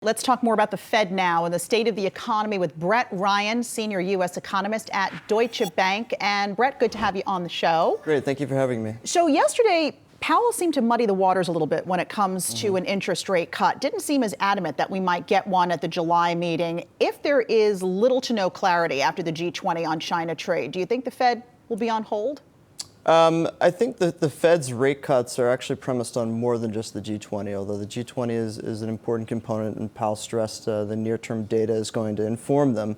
Let's talk more about the Fed now and the state of the economy with Brett Ryan, Senior U.S. Economist at Deutsche Bank. And Brett, good to have you on the show. Great, thank you for having me. So yesterday, Powell seemed to muddy the waters a little bit when it comes to an interest rate cut. Didn't seem as adamant that we might get one at the July meeting. If there is little to no clarity after the G20 on China trade, do you think the Fed will be on hold? I think that the Fed's rate cuts are actually premised on more than just the G20, although the G20 is an important component, and Powell stressed the near-term data is going to inform them.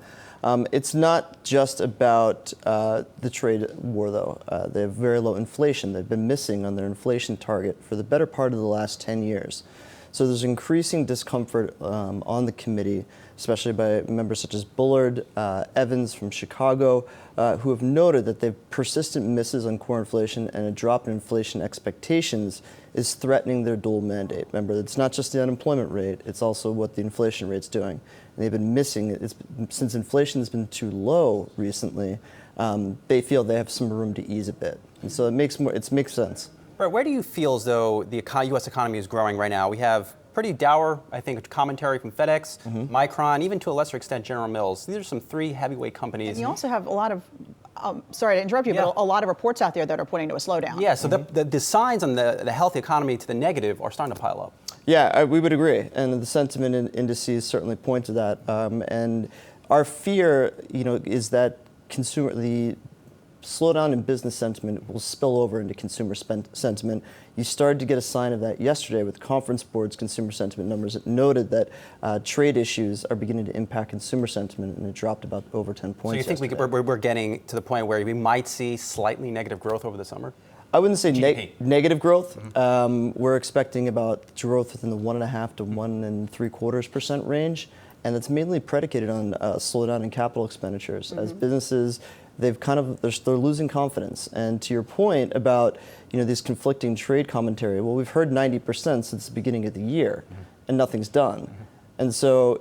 It's not just about the trade war, though. They have very low inflation. They've been missing on their inflation target for the better part of the last 10 years. So there's increasing discomfort on the committee, especially by members such as Bullard, Evans from Chicago, who have noted that the persistent misses on core inflation and a drop in inflation expectations is threatening their dual mandate. Remember, it's not just the unemployment rate, it's also what the inflation rate's doing. And they've been missing it. Since inflation has been too low recently, they feel they have some room to ease a bit. And so it makes sense. Right, where do you feel as though the U.S. economy is growing right now? We have pretty dour, I think, commentary from FedEx, Micron, even to a lesser extent General Mills. These are some three heavyweight companies. And you also have a lot of, sorry to interrupt you, but a lot of reports out there that are pointing to a slowdown. Yeah, so the signs on the healthy economy to the negative are starting to pile up. Yeah, we would agree, and the sentiment indices certainly point to that. And our fear, is that the slowdown in business sentiment will spill over into consumer sentiment. You started to get a sign of that yesterday with Conference Board's consumer sentiment numbers. It noted that trade issues are beginning to impact consumer sentiment, and it dropped about over 10 points. So you think we're getting to the point where we might see slightly negative growth over the summer? I wouldn't say negative growth. We're expecting about growth within the 1.5% to 1.75% range, and that's mainly predicated on a slowdown in capital expenditures. As businesses, they're losing confidence. And to your point about this conflicting trade commentary, well, we've heard 90% since the beginning of the year, and nothing's done. And so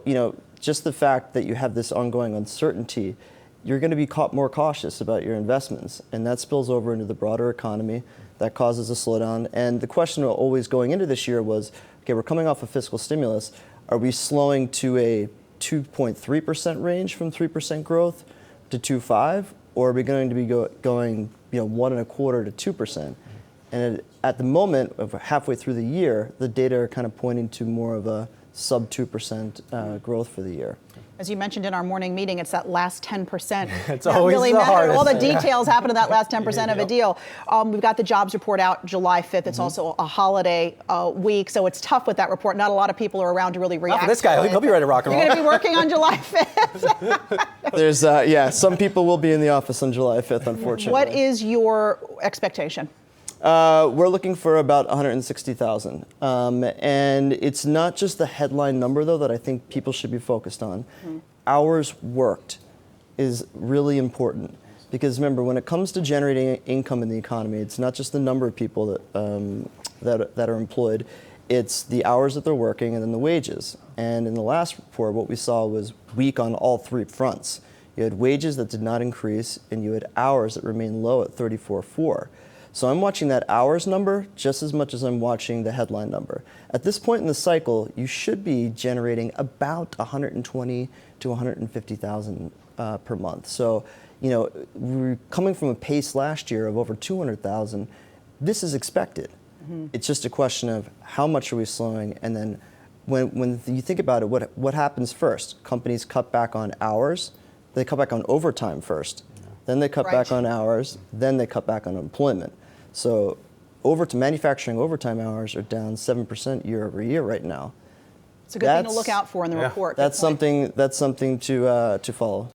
just the fact that you have this ongoing uncertainty, you're going to be more cautious about your investments, and that spills over into the broader economy. That causes a slowdown. And the question always going into this year was, okay, we're coming off of fiscal stimulus. Are we slowing to a 2.3% range from 3% growth to 2.5%, or are we going to be going 1.25% to 2%? And at the moment, of halfway through the year, the data are kind of pointing to more of a sub 2% growth for the year. As you mentioned in our morning meeting, it's that last 10%. It's always really the matters. hardest. All the details happen in that last 10% of a deal. We've got the jobs report out July 5th. It's also a holiday week, so it's tough with that report. Not a lot of people are around to really react. Not for this guy, he'll be ready to rock and roll. You're going to be working on July 5th. There's, some people will be in the office on July 5th, unfortunately. What is your expectation? We're looking for about 160,000. And it's not just the headline number, though, that I think people should be focused on. Hours worked is really important. Because remember, when it comes to generating income in the economy, it's not just the number of people that are employed, it's the hours that they're working and then the wages. And in the last report, what we saw was weak on all three fronts. You had wages that did not increase, and you had hours that remained low at 34.4. So I'm watching that hours number just as much as I'm watching the headline number. At this point in the cycle, you should be generating about 120 to 150,000 per month. So, we're coming from a pace last year of over 200,000. This is expected. It's just a question of how much are we slowing, and then when you think about it, what happens first? Companies cut back on hours. They cut back on overtime first. Then they cut back on hours. Then they cut back on employment. So manufacturing overtime hours are down 7% year over year right now. It's a good thing to look out for in the report. That's something to follow.